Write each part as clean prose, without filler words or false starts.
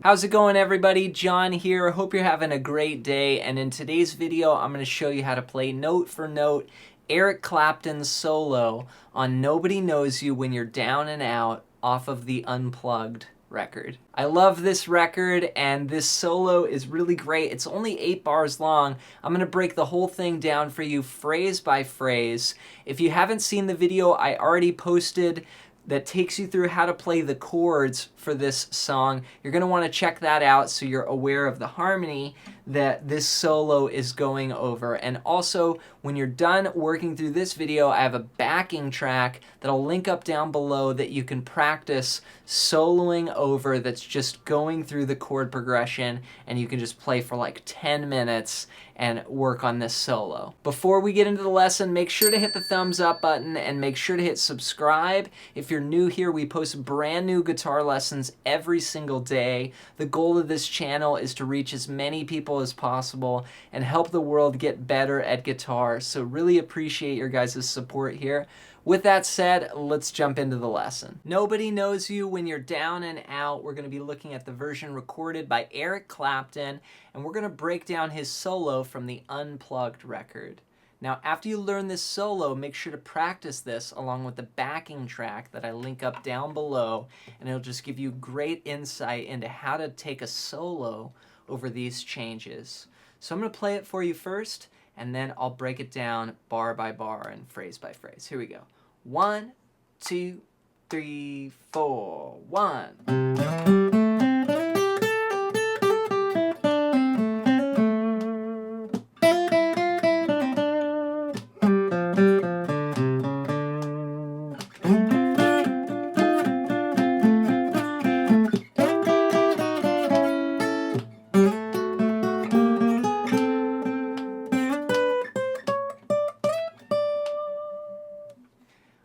How's it going, everybody? John here. Hope you're having a great day, and in today's video I'm going to show you how to play note for note Eric Clapton's solo on Nobody Knows You When You're Down and Out off of the Unplugged record. I love this record, and this solo is really great. It's only 8 bars long. I'm going to break the whole thing down for you phrase by phrase. If you haven't seen the video I already posted that takes you through how to play the chords for this song, you're going to want to check that out so you're aware of the harmony that this solo is going over. And also, when you're done working through this video, I have a backing track that I'll link up down below that you can practice soloing over, that's just going through the chord progression, and you can just play for like 10 minutes and work on this solo. Before we get into the lesson, make sure to hit the thumbs up button and make sure to hit subscribe. If you're new here, we post brand new guitar lessons every single day. The goal of this channel is to reach as many people as possible and help the world get better at guitar. So really appreciate your guys' support here. With that said, let's jump into the lesson. Nobody Knows You When You're Down and Out. We're going to be looking at the version recorded by Eric Clapton, and we're going to break down his solo from the Unplugged record. Now, after you learn this solo, make sure to practice this along with the backing track that I link up down below, and it'll just give you great insight into how to take a solo over these changes. So I'm going to play it for you first, and then I'll break it down bar by bar and phrase by phrase. Here we go. 1, 2, 3, 4. 1.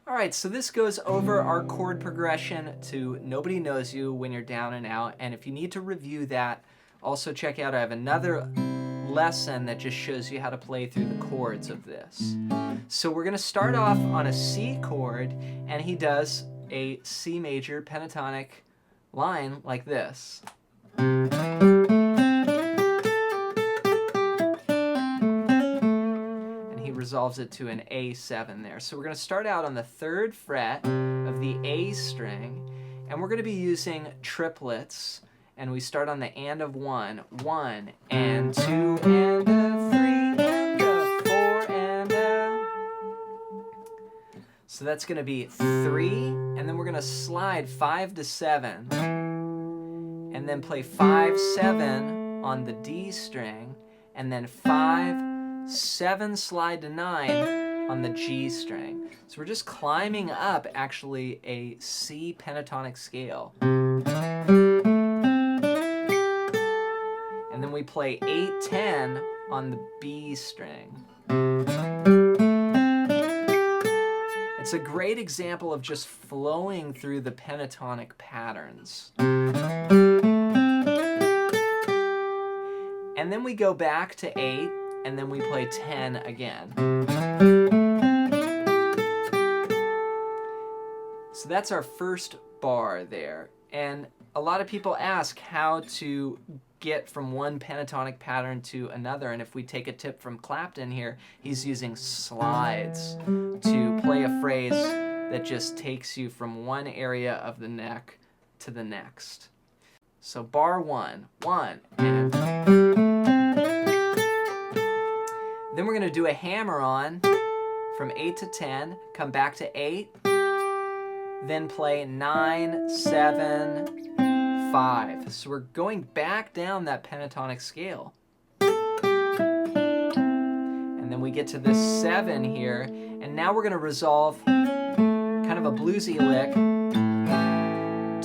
Alright, so this goes over our chord progression to Nobody Knows You When You're Down and Out, and if you need to review that, also check out, I have another lesson that just shows you how to play through the chords of this. So we're going to start off on a C chord, and he does a C major pentatonic line like this. Resolves it to an A7 there. So we're going to start out on the 3rd fret of the A string, and we're going to be using triplets, and we start on the and of 1. 1 and 2 and a 3 and a 4 and a. So that's going to be 3, and then we're going to slide 5 to 7, and then play 5, 7 on the D string, and then 5, 7 slide to 9 on the G string. So we're just climbing up actually a C pentatonic scale. And then we play 8, 10 on the B string. It's a great example of just flowing through the pentatonic patterns. And then we go back to 8, and then we play 10 again. So that's our first bar there. And a lot of people ask how to get from one pentatonic pattern to another, and if we take a tip from Clapton here, he's using slides to play a phrase that just takes you from one area of the neck to the next. So bar 1, 1, and then we're going to do a hammer-on from 8 to 10, come back to 8, then play 9, 7, 5. So we're going back down that pentatonic scale. And then we get to this 7 here, and now we're going to resolve kind of a bluesy lick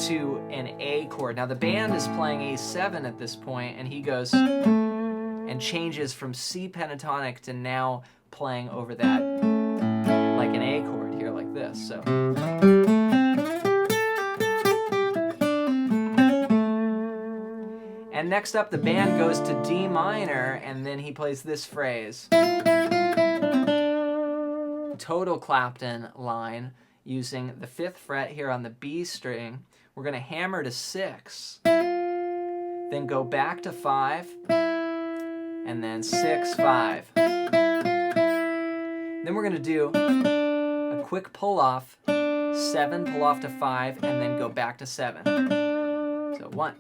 to an A chord. Now the band is playing A7 at this point, and he goes and changes from C pentatonic to now playing over that like an A chord here like this. So and next up the band goes to D minor, and then he plays this phrase. Total Clapton line using the 5th fret here on the B string. We're going to hammer to 6. then go back to 5, and then 6, 5. Then we're going to do a quick pull off, 7, pull off to 5, and then go back to 7. So 1,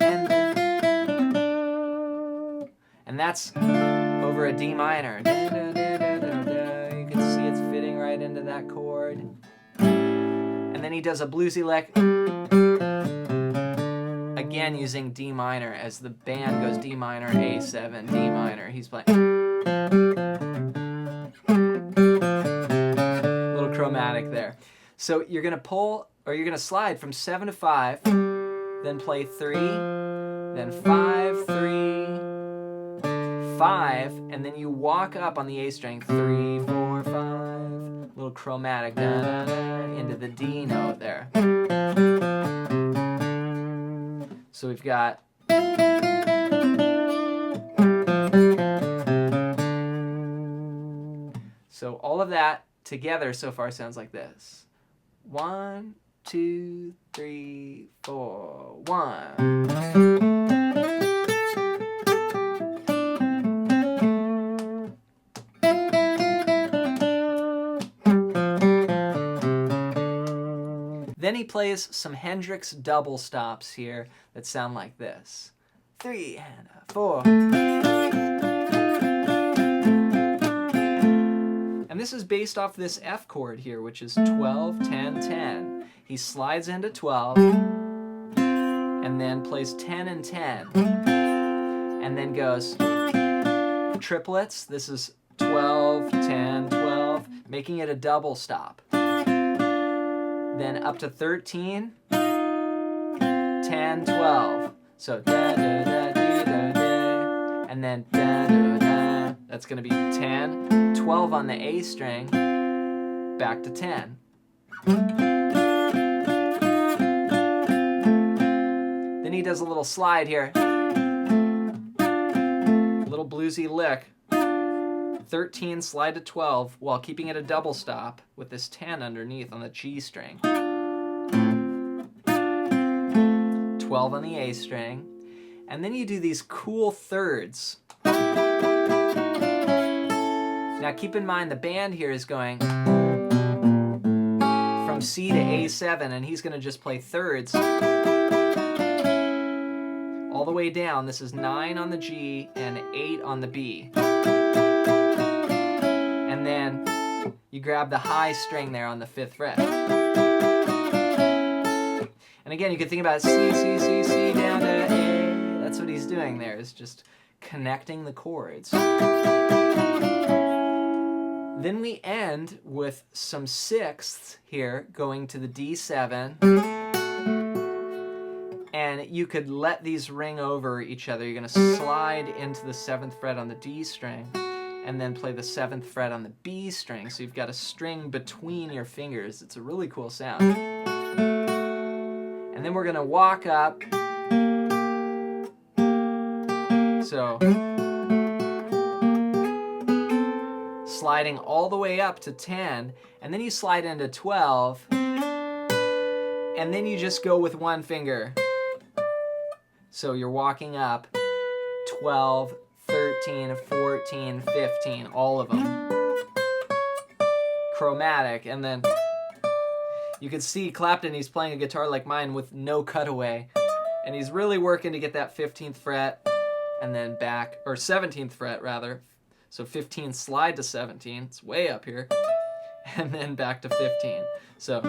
and that's over a D minor. You can see it's fitting right into that chord. And then he does a bluesy lick, again using D minor as the band goes D minor, A7, D minor. He's playing. Little chromatic there. So you're going to pull, or you're going to slide from 7 to 5, then play 3, then 5, 3, 5, and then you walk up on the A string, 3, 4, 5, little chromatic, da, da, da, into the D note there. So we've got so all of that together so far sounds like this. 1, 2, 3, 4, 1. Then he plays some Hendrix double stops here that sound like this. 3 and 4. And this is based off this F chord here, which is 12, 10, 10. He slides into 12, and then plays 10 and 10. And then goes triplets. This is 12, 10, 12, making it a double stop. Then up to 13, 10, 12. So da da da da da da, and then da da da. That's going to be 10, 12 on the A string, back to 10. Then he does a little slide here, a little bluesy lick. 13, slide to 12, while keeping it a double stop with this 10 underneath on the G string. 12 on the A string. And then you do these cool thirds. Now keep in mind the band here is going from C to A7, and he's going to just play thirds all the way down. This is 9 on the G and 8 on the B. And then you grab the high string there on the 5th fret. And again, you can think about it, C, C, C, C, down to A. That's what he's doing there, is just connecting the chords. Then we end with some sixths here, going to the D7. And you could let these ring over each other. You're going to slide into the 7th fret on the D string, and then play the 7th fret on the B string. So you've got a string between your fingers. It's a really cool sound. And then we're going to walk up. So sliding all the way up to 10, and then you slide into 12, and then you just go with one finger. So you're walking up 12, 13, 14, 15, all of them. Chromatic, and then you can see Clapton, he's playing a guitar like mine with no cutaway, and he's really working to get that 15th fret, and then back, or 17th fret rather. So 15, slide to 17, it's way up here, and then back to 15. So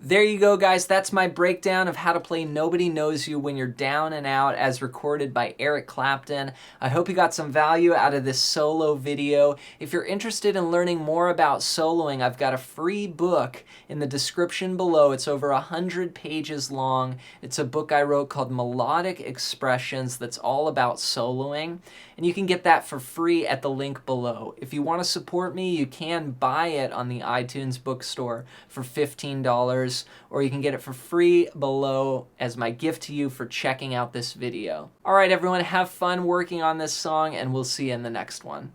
there you go, guys. That's my breakdown of how to play Nobody Knows You When You're Down and Out, as recorded by Eric Clapton. I hope you got some value out of this solo video. If you're interested in learning more about soloing, I've got a free book in the description below. It's over 100 pages long. It's a book I wrote called Melodic Expressions that's all about soloing, and you can get that for free at the link below. If you want to support me, you can buy it on the iTunes bookstore for $15. Or you can get it for free below as my gift to you for checking out this video. All right, everyone, have fun working on this song, and we'll see you in the next one.